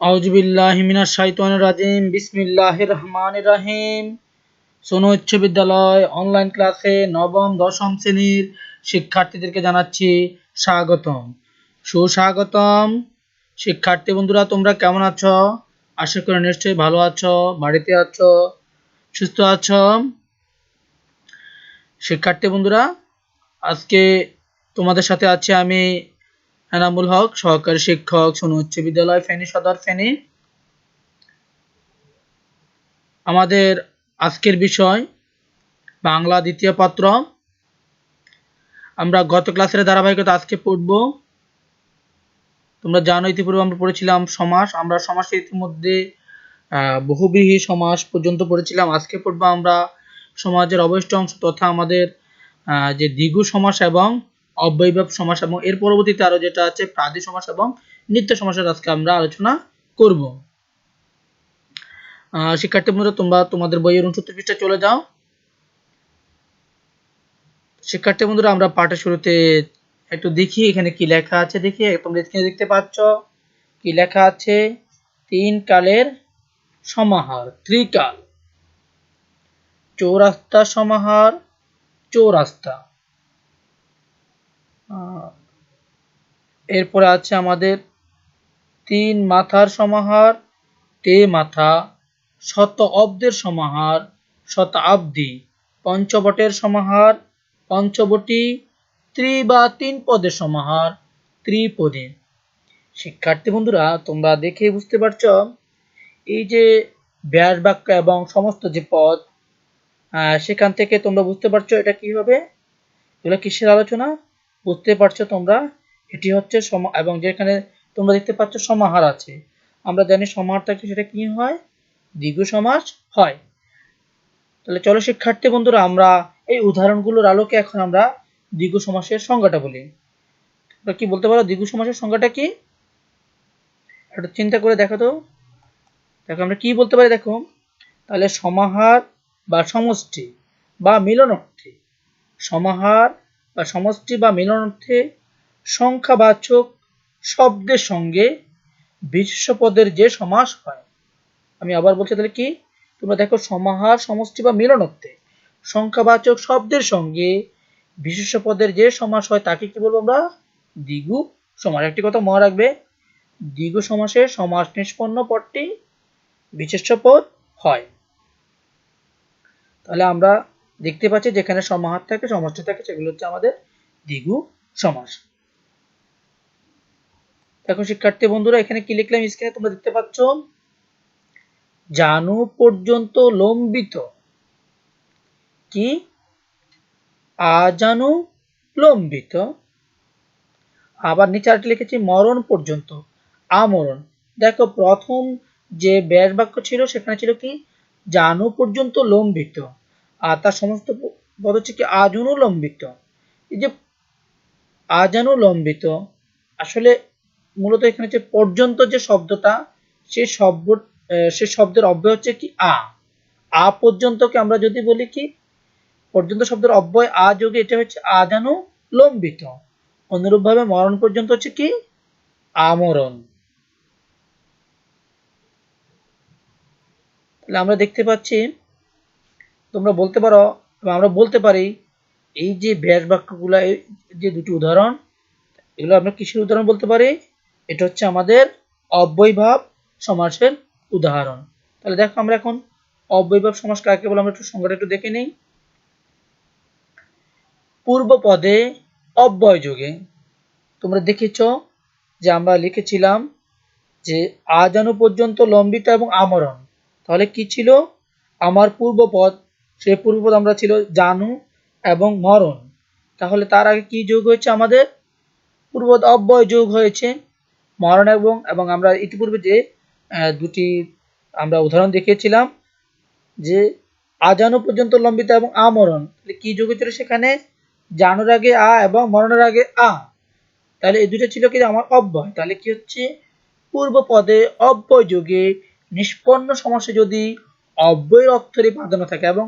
আউযুবিল্লাহি মিনাশ শাইতানির রাজিম বিসমিল্লাহির রহমানির রহিম। সোনো উচ্চ বিদ্যালয় অনলাইন ক্লাসে নবম দশম শ্রেণীর শিক্ষার্থীদেরকে জানাচ্ছি স্বাগতম, সুস্বাগতম। শিক্ষার্থী বন্ধুরা, তোমরা কেমন আছো? আশা করি নিশ্চয়ই ভালো আছো, বাড়িতে আছো, সুস্থ আছো। শিক্ষার্থী বন্ধুরা, আজকে তোমাদের সাথে আছি আমি এনামুল হক, সহকারী শিক্ষক, সোনো উচ্চ বিদ্যালয় ফেনী সদর ফেনী। আমাদের আজকের বিষয় বাংলা দ্বিতীয় পত্র। আমরা গত ক্লাসের ধারাবাহিকতা আজকে পড়ব। তোমরা জানো ইতিপূর্বে আমরা পড়েছিলাম সমাস। আমরা সমাসের ইতিমধ্যে বহুব্রীহি সমাস পর্যন্ত পড়েছিলাম। আজকে পড়ব আমরা সমাজের অবশিষ্ট অংশ তথা আমাদের যে দ্বিগু সমাস এবং অব্যয়ভাব সমাস, এবং এর পরবর্তীতে আরো যেটা আছে প্রাদি সমাস এবং নিত্য সমাসের আজকে আমরা আলোচনা করব। শিক্ষার্থী বন্ধুরা, তোমরা তোমাদের বইয়ের 69 পৃষ্ঠায় চলে যাও। শিক্ষার্থী বন্ধুরা, আমরা পাঠের শুরুতে একটু দেখি এখানে কি লেখা আছে। দেখি, তোমরা এখানে দেখতে পাচ্ছ কি লেখা আছে। 3 কালের সমাহার, ত্রিকাল। চৌরাস্তা সমাহার, চৌরাস্তা। এরপরে আছে আমাদের 3 মাথার সমাহার, তে মাথা। শত অব্দের সমাহার, শতাব্দী। পঞ্চবটের সমাহার, পঞ্চবটী। ত্রি বা 3 পদের সমাহার, ত্রিপদী। শিক্ষার্থী বন্ধুরা, তোমরা দেখে বুঝতে পারছো এই যে ব্যাস বাক্য এবং সমস্ত যে পদ, সেখান থেকে তোমরা বুঝতে পারছো এটা কি হবে, এগুলো কিসের আলোচনা বুঝতে পারছো তোমরা। এটি হচ্ছে এবং যেখানে তোমরা দেখতে পাচ্ছ সমাহার আছে, আমরা জানি সমাহার থাকলে সেটা কি হয়, দ্বিগু সমাস হয়। তাহলে চলো শিক্ষার্থী বন্ধুরা, আমরা এই উদাহরণগুলোর আলোকে এখন আমরা দ্বিগু সমাসের সংজ্ঞাটা বলি। তোমরা কি বলতে পারো দ্বিগু সমাসের সংজ্ঞাটা কি? একটু চিন্তা করে দেখো তো। দেখো আমরা কি বলতে পারি, দেখো তাহলে সমাহার বা সমষ্টি বা মিলনার্থে, সমাহার বা সমষ্টি বা মিলনার্থে সংখ্যাবাচক শব্দের সঙ্গে বিশেষ্য পদের যে সমাস হয়। আমি আবার বলছি, তাহলে কি তোমরা দেখো সমাহার, সমষ্টি বা মিলনার্থে সংখ্যাবাচক শব্দের সঙ্গে বিশেষ্য পদের যে সমাস হয় তাকে কি বলবো আমরা, দ্বিগু সমাস। একটি কথা মনে রাখবে, দ্বিগু সমাসে সমাস নিষ্পন্ন পদটি বিশেষ্য পদ হয়। তাহলে আমরা দেখতে পাচ্ছি যেখানে সমাহার থাকে, সমষ্টি থাকে, সেগুলো হচ্ছে আমাদের দ্বিগু সমাস। দেখো শিক্ষার্থী বন্ধুরা, এখানে কি লিখলাম স্ক্রিনে তোমরা দেখতে পাচ্ছ, জানু পর্যন্ত লম্বিত। কি? আজানু লম্বিত। আবার নিচে আরেকটা লিখেছি মরণ পর্যন্ত, আমরণ। দেখো প্রথম যে ব্যাস বাক্য ছিল সেখানে ছিল কি, জানু পর্যন্ত লম্বিত, আর তার সমস্ত পদ হচ্ছে কি আজনু লম্বিত। এই যে আজানু লম্বিত, আসলে মূলত এখানে যে পর্যন্ত যে শব্দটা, সেই শব্দের অব্যয় হচ্ছে কি আ পর্যন্তকে আমরা যদি বলি কি পর্যন্ত শব্দের অব্যয় আ যোগে, এটা হচ্ছে আজানু লম্বিত। অনুরূপভাবে মরণ পর্যন্ত হচ্ছে কি আমরণ। তাহলে আমরা দেখতে পাচ্ছি, তোমরা বলতে পারো বা আমরা বলতে পারি এই যে ব্যাস বাক্যগুলা, যে দুটি উদাহরণ, এগুলো আমরা কিসের উদাহরণ বলতে পারি, এটা হচ্ছে আমাদের অব্যয়ভাব সমাসের উদাহরণ। তাহলে দেখো আমরা এখন অব্যয়ভাব সমাস কাকে বলে আমরা একটু সংজ্ঞাটা একটু দেখে নিই। পূর্ব পদে অব্যয় যোগে, তোমরা দেখেছ যে আমরা লিখেছিলাম যে আজানু পর্যন্ত লম্বিত এবং আমরণ। তাহলে কি ছিল আমার পূর্বপদ, সেই পূর্বপদ আমরা ছিল জানু এবং মরণ। তাহলে তার আগে কি যোগ হয়েছে, আমাদের পূর্বপদ অব্যয় যোগ হয়েছে মরণ এবং আমরা ইতিপূর্বে যে দুটি আমরা উদাহরণ দেখিয়েছিলাম যে আজানু পর্যন্ত লম্বিত এবং আমরণ, কি যোগ হয়েছিল সেখানে, জানুর আগে আ এবং মরণের আগে আ। তাহলে এই দুটো ছিল কি আমার অব্যয়। তাহলে কি হচ্ছে, পূর্ব পদে অব্যয় যোগে নিষ্পন্ন সমাসে যদি অব্যয়ের অক্ষরে প্রাধান্য থাকে, এবং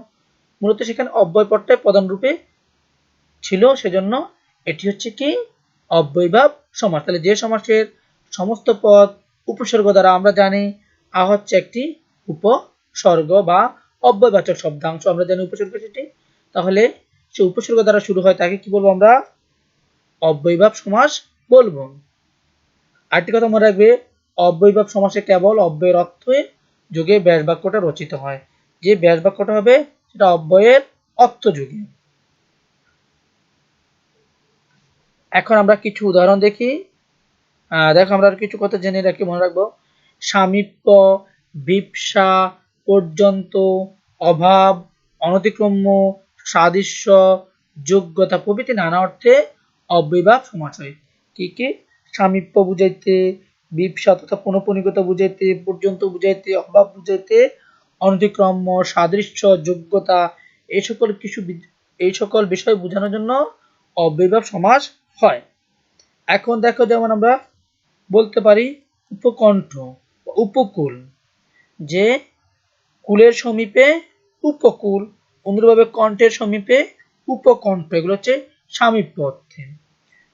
মূলত সেখানে অব্যয় পদটাই প্রধান রূপে ছিল, সেজন্য এটি হচ্ছে কি অব্যয়ভাব সমাস। তাহলে যে সমাসের সমস্ত পদ উপসর্গ দ্বারা আমরা জানি আ হচ্ছে একটি উপসর্গ বা অব্যয়বাচক শব্দাংশ, আমরা জানি উপসর্গ সেটি। তাহলে সে উপসর্গ দ্বারা শুরু হয় তাকে কি বলবো আমরা? অব্যয়ভাব সমাস বলবো। আরেকটি কথা মনে রাখবে, অব্যয়ভাব সমাসে কেবল অব্যয়ের অর্থে যোগে ব্যাস বাক্যটা রচিত হয়। যে ব্যাস বাক্যটা হবে সেটা অব্যয়ের অর্থ যোগে। এখন আমরা কিছু উদাহরণ দেখি। দেখো আমরা কিছু কথা জেনে রাখি, মনে রাখবো। সামীপ্য, বিপসা, পর্যন্ত, অভাব, অনতিক্রম্য, সাদৃশ্য, যোগ্যতা প্রভৃতি নানা অর্থে অব্যয়ভাব সমাস হয়। কি কি? সামীপ্য বুঝাইতে, বিপসা তথা পুনঃপুনিকতা বুঝাইতে, পর্যন্ত বুঝাইতে, অভাব বুঝাইতে, অনতিক্রম্য, সাদৃশ্য, যোগ্যতা এই সকল বিষয় বোঝানোর জন্য অব্যয়ভাব সমাস হয়। এখন দেখো, যেমন আমরা বলতে পারি উপকণ্ঠ, উপকূল, যে কুলের সমীপে উপকূল, অনুরূপভাবে কণ্ঠের সমীপে উপকণ্ঠ, এগুলো হচ্ছে সামীপ্য অর্থে।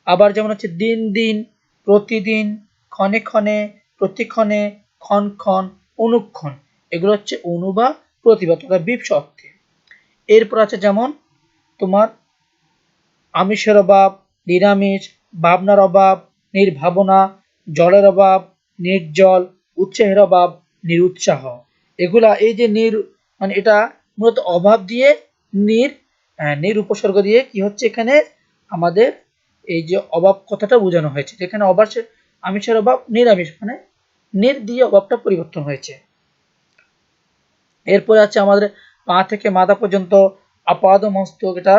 আবার যেমন হচ্ছে দিন দিন, প্রতিদিন, ক্ষণে ক্ষণে, প্রতিক্ষণে, ক্ষণ ক্ষণ, অনুক্ষণ, এগুলো হচ্ছে অনু বা প্রতিভা তথা বিপস অর্থে। এরপর আছে যেমন তোমার আমিষের অভাব, নিরামিষ, ভাবনার অভাব, নির্ভাবনা, জলের অভাব, নির্জল, উৎসাহের অভাব, নিরুৎসাহ। এগুলা এই যে মানে এটা মূলত অভাব দিয়ে নির উপসর্গ দিয়ে কি হচ্ছে এখানে আমাদের এই যে অভাব কথাটা বোঝানো হয়েছে। যেখানে আমিষের অভাব, নিরামিষ, মানে নির দিয়ে অভাবটা পরিবর্তন হয়েছে। এরপরে আছে আমাদের পা থেকে মাথা পর্যন্ত আপাদ মস্তক, এটা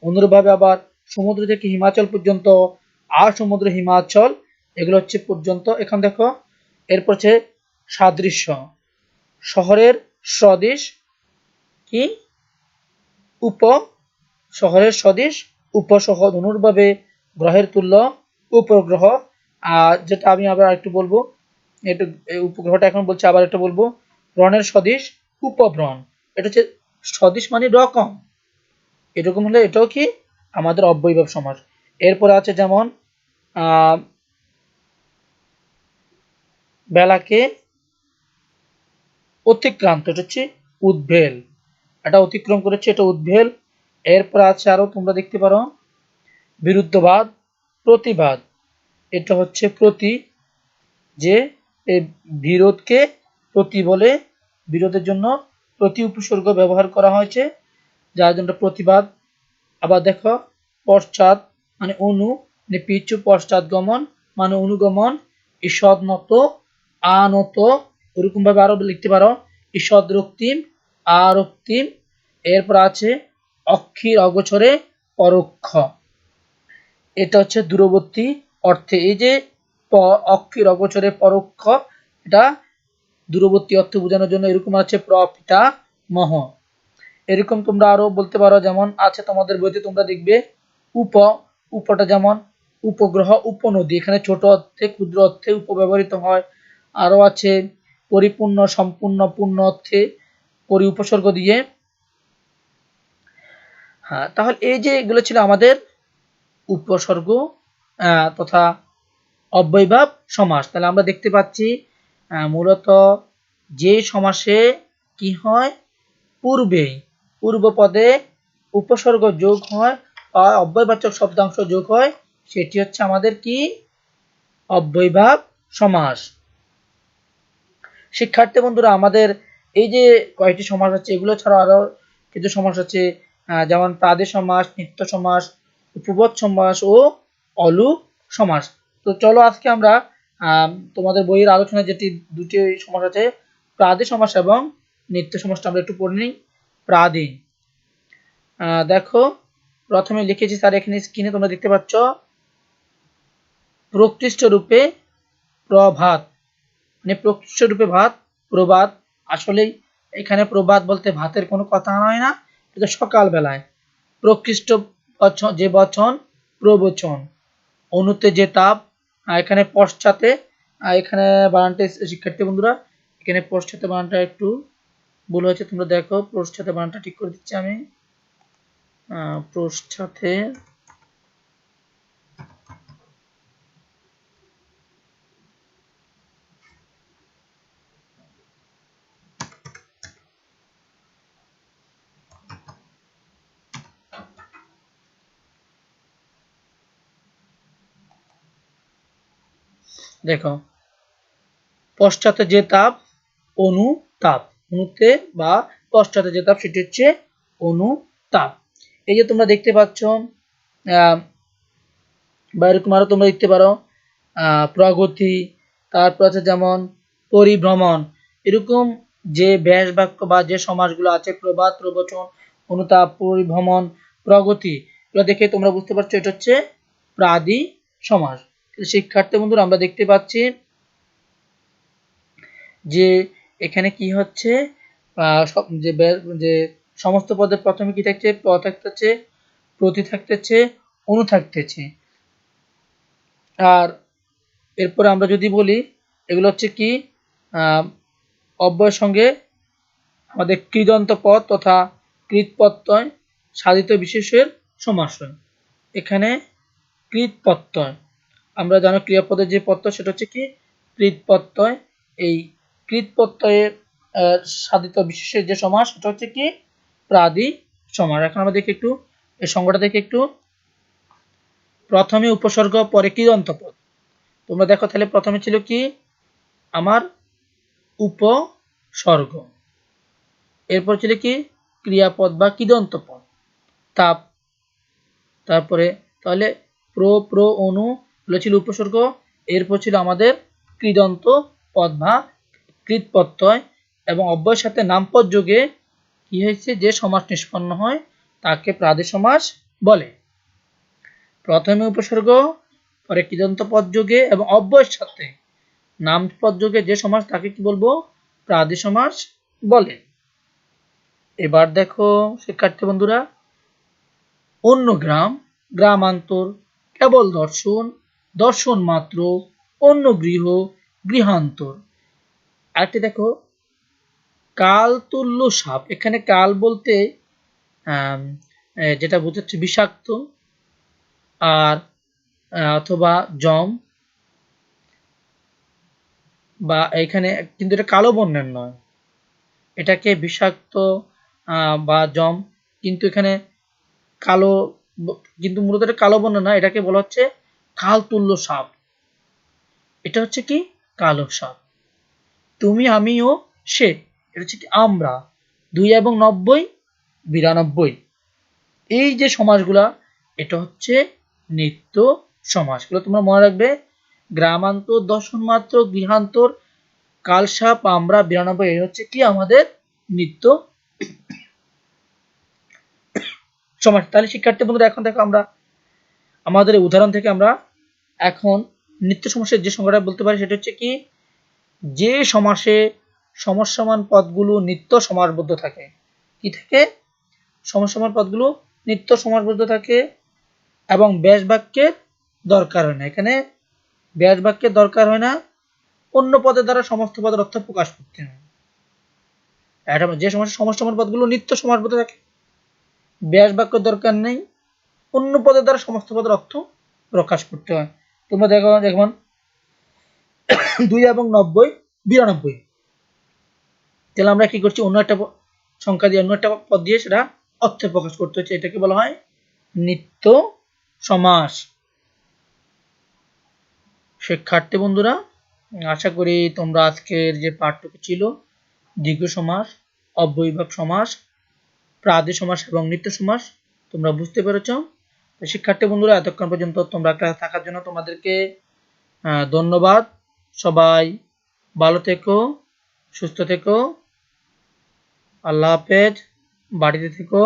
অনুরূপভাবে আবার সমুদ্র থেকে হিমাচল পর্যন্ত সমুদ্র হিমাচল, এগুলো হচ্ছে পর্যন্ত। এখন দেখো এরপর হচ্ছে সাদৃশ্য, শহরের সদৃশ, কি শহরের সদৃশ, উপশহর, অনুরূপভাবে গ্রহের তুল্য, উপগ্রহ। আর যেটা আমি আবার একটু বলবো, একটু উপগ্রহটা এখন বলছি, আবার একটা বলবো, ব্রণের সদৃশ, উপব্রণ। এটা হচ্ছে সদৃশ মানে রকম, এরকম হলে এটাও কি আমাদের অব্যয়ভাব সমাস। এরপর আছে যেমন বেলাকে অতিক্রান্ত, এটা হচ্ছে উদ্ভেল, এটা অতিক্রম করেছে, এটা উদ্ভেল। এরপর আছে আরো তোমরা দেখতে পারো বিরুদ্ধবাদ, প্রতিবাদ, এটা হচ্ছে প্রতি, যে বিরোধকে প্রতি বলে, বিরোধের জন্য প্রতি উপসর্গ ব্যবহার করা হয়েছে, যার জন্য প্রতিবাদ। আবার দেখো পশ্চাৎ মানে অনু, মানে পিছু, পশ্চাৎ গমন মানে অনুগমন, ঈষদ নত, আনত, এরকম ভাবে আরো লিখতে পারো ঈষদ রক্তিম, আরক্তিম। এরপর আছে অক্ষির অগোচরে পরোক্ষ, এটা হচ্ছে দূরবর্তী অর্থে। এই যে অক্ষির অগোচরে পরোক্ষ, এটা দূরবর্তী অর্থে বোঝানোর জন্য এরকম আছে প্রপিতামহ। এরকম তোমরা আরো বলতে পারো, যেমন আছে তোমাদের বইতে তোমরা দেখবে উপটা যেমন উপগ্রহ, উপনদী, এখানে ছোট অর্থে ক্ষুদ্র অর্থে উপ ব্যবহৃত হয়। আরো আছে পরিপূর্ণ, সম্পূর্ণ, পূর্ণ অর্থে পরি উপসর্গ দিয়ে। হ্যাঁ, তাহলে এই যে এগুলো ছিল আমাদের উপসর্গ তথা অব্যয়ভাব সমাস। তাহলে আমরা দেখতে পাচ্ছি মূলত যে সমাসে কি হয়, পূর্ব পদে উপসর্গ যোগ হয় বা অব্যয়বাচক শব্দাংশ যোগ হয়, সেটি হচ্ছে আমাদের কি অব্যয়ভাব সমাস। শিক্ষার্থী বন্ধুরা, আমাদের এই যে কয়েকটি সমাস আছে, এগুলো ছাড়া আরো কিছু সমাস আছে, যেমন প্রাদেশ সমাস, নিত্য সমাস, উপপদ সমাস ও অলুক সমাস। তো চলো আজকে আমরা তোমাদের বইয়ের আলোচনায় যেটি দুটি সমাস আছে, প্রাদেশ সমাস এবং নিত্য সমাসটা আমরা একটু পড়ে নিই। প্রাদি, দেখো প্রথমে লিখেছি স্যার, এখানে স্ক্রিনে তোমরা দেখতে পাচ্ছ প্রকৃষ্ট রূপে প্রভাত, মানে প্রকৃষ্ট রূপে ভাত, প্রবাদ। আসলেই এখানে প্রবাদ বলতে ভাতের কোনো কথা হয় না, এটা সকাল বেলায়। প্রকৃষ্ট যে বচন, প্রবচন, অনুতে যে তাপ, এখানে পশ্চাতে, এখানে বানানটা শিক্ষার্থী বন্ধুরা, এখানে পশ্চাতে বানানটা একটু ভুল হয়েছে, তোমরা দেখো পশ্চাতে বানানটা ঠিক করে দিচ্ছি আমি। পশ্চাতে দেখো, পশ্চাতে যে তাপ অনুতাপ, অনুতে বা পশ্চাতে যে তাপ সেটি হচ্ছে অনুতাপ। এই যে তোমরা দেখতে পাচ্ছ বা এরকম আরো তোমরা দেখতে পারো প্রগতি, তারপর আছে যেমন পরিভ্রমণ, এরকম যে ব্যাস বাক্য বা যে সমাসগুলো আছে প্রবাদ, প্রবচন, অনুতাপ, পরিভ্রমণ, প্রগতি, এগুলো দেখে তোমরা বুঝতে পারছো এটা হচ্ছে প্রাদি সমাস। শিক্ষার্থী বন্ধুরা আমরা দেখতে পাচ্ছি যে এখানে কি হচ্ছে, যে সমস্ত পদের প্রথমে কি থাকছে, প থাকতেছে, প্রতি থাকতেছে, অনু থাকতেছে। আর এরপরে আমরা যদি বলি এগুলো হচ্ছে কি অব্যয়ের সঙ্গে আমাদের কৃদন্ত পদ তথা কৃত প্রত্যয় সাধিত বিশেষের সমাস হয়। এখানে কৃত প্রত্যয়, আমরা জানো ক্রিয়াপদের যে প্রত্যয় সেটা হচ্ছে কি কৃত প্রত্যয়। এই কৃত প্রত্যয়ের সাধিত বিশেষের যে সমাস সেটা হচ্ছে কি প্রাদি সমাস। এখন আমরা দেখি একটু এই সংজ্ঞাটা দেখি একটু। প্রথমে উপসর্গ পরে কৃদন্ত পদ। তোমরা দেখো তাহলে প্রথমে ছিল কি আমার উপসর্গ, এরপর ছিল কি ক্রিয়াপদ বা কৃদন্ত পদ তাপ, তারপরে তাহলে প্র অনু ছিল উপসর্গ, এরপর ছিল আমাদের কৃদন্ত পদ বা কৃত প্রত্যয় এবং অব্যয়ের সাথে নামপদ যোগে কি হয়েছে যে সমাস নিষ্পন্ন হয় তাকে প্রাদি সমাস বলে। প্রথমে উপসর্গ পরে কৃদন্ত পদ যোগে এবং অব্যয়ের সাথে নামপদ যোগে যে সমাস তাকে কি বলবো প্রাদি সমাস বলে। এবার দেখো শিক্ষার্থী বন্ধুরা, অন্য গ্রাম, গ্রামান্তর, কেবল দর্শন, দর্শন মাত্র, অন্য গৃহ, গৃহান্তর। আরেকটি দেখো কাল তুল্য সাপ। এখানে কাল বলতে যেটা বোঝাচ্ছে বিষাক্ত, আর অথবা জম, বা এখানে কিন্তু এটা কালো বর্ণের নয়, এটাকে বিষাক্ত বা জম, কিন্তু এখানে কালো, কিন্তু মূলত এটা কালো বর্ণ না, এটাকে বলা হচ্ছে কাল তুল্য সাপ। এটা হচ্ছে কি কালো সাপ। তুমি আমি ও সে, এটা হচ্ছে কি আমরা, 2 এবং 90 92। এই যে সমাসগুলা এটা হচ্ছে নিত্য সমাসগুলো তোমরা মনে রাখবে। গ্রামান্তর, দর্শন মাত্র, গৃহান্তর, কালসাপ, আমরা, 92 এই হচ্ছে কি আমাদের নিত্য সমাস। তাহলে শিক্ষার্থী বন্ধুরা এখন দেখো আমরা আমাদের উদাহরণ থেকে আমরা এখন নিত্য সমাসের যে সংজ্ঞাটা বলতে পারি সেটা হচ্ছে কি যে সমাসে সমসমান পদগুলো নিত্য সমাসবদ্ধ থাকে। কি থাকে? সমসমান পদগুলো নিত্য সমাসবদ্ধ থাকে এবং ব্যাস বাক্যের দরকার হয় না। এখানে ব্যাস বাক্যের দরকার হয় না, অন্য পদের দ্বারা সমস্ত পদের অর্থ প্রকাশ করতে হয়। যে সমসমান পদগুলো নিত্য সমাসবদ্ধ থাকে, ব্যাস বাক্যের দরকার নেই, অন্য পদের দ্বারা সমস্ত পদের অর্থ প্রকাশ করতে হয়। তোমরা দেখো যেমন 2 এবং 90 92, তাহলে আমরা কি করছি অন্য একটা সংখ্যা দিয়ে অন্য একটা পদ দিয়ে সেটা অর্থ প্রকাশ করতে হচ্ছে, এটাকে বলা হয় নিত্য সমাস। শিক্ষার্থী বন্ধুরা আশা করি তোমরা আজকের যে পাঠটুকু ছিল দ্বিগু সমাস, অব্যয়ীভাব সমাস, প্রাদি সমাস এবং নিত্য সমাস তোমরা বুঝতে পেরেছ। শিক্ষার্থী বন্ধুরা এতক্ষণ পর্যন্ত তোমরা ক্লাসে থাকার জন্য তোমাদেরকে ধন্যবাদ। সবাই ভালো থেকো, সুস্থ থেকো, আল্লাহ হাফেজ, বাড়িতে থেকো।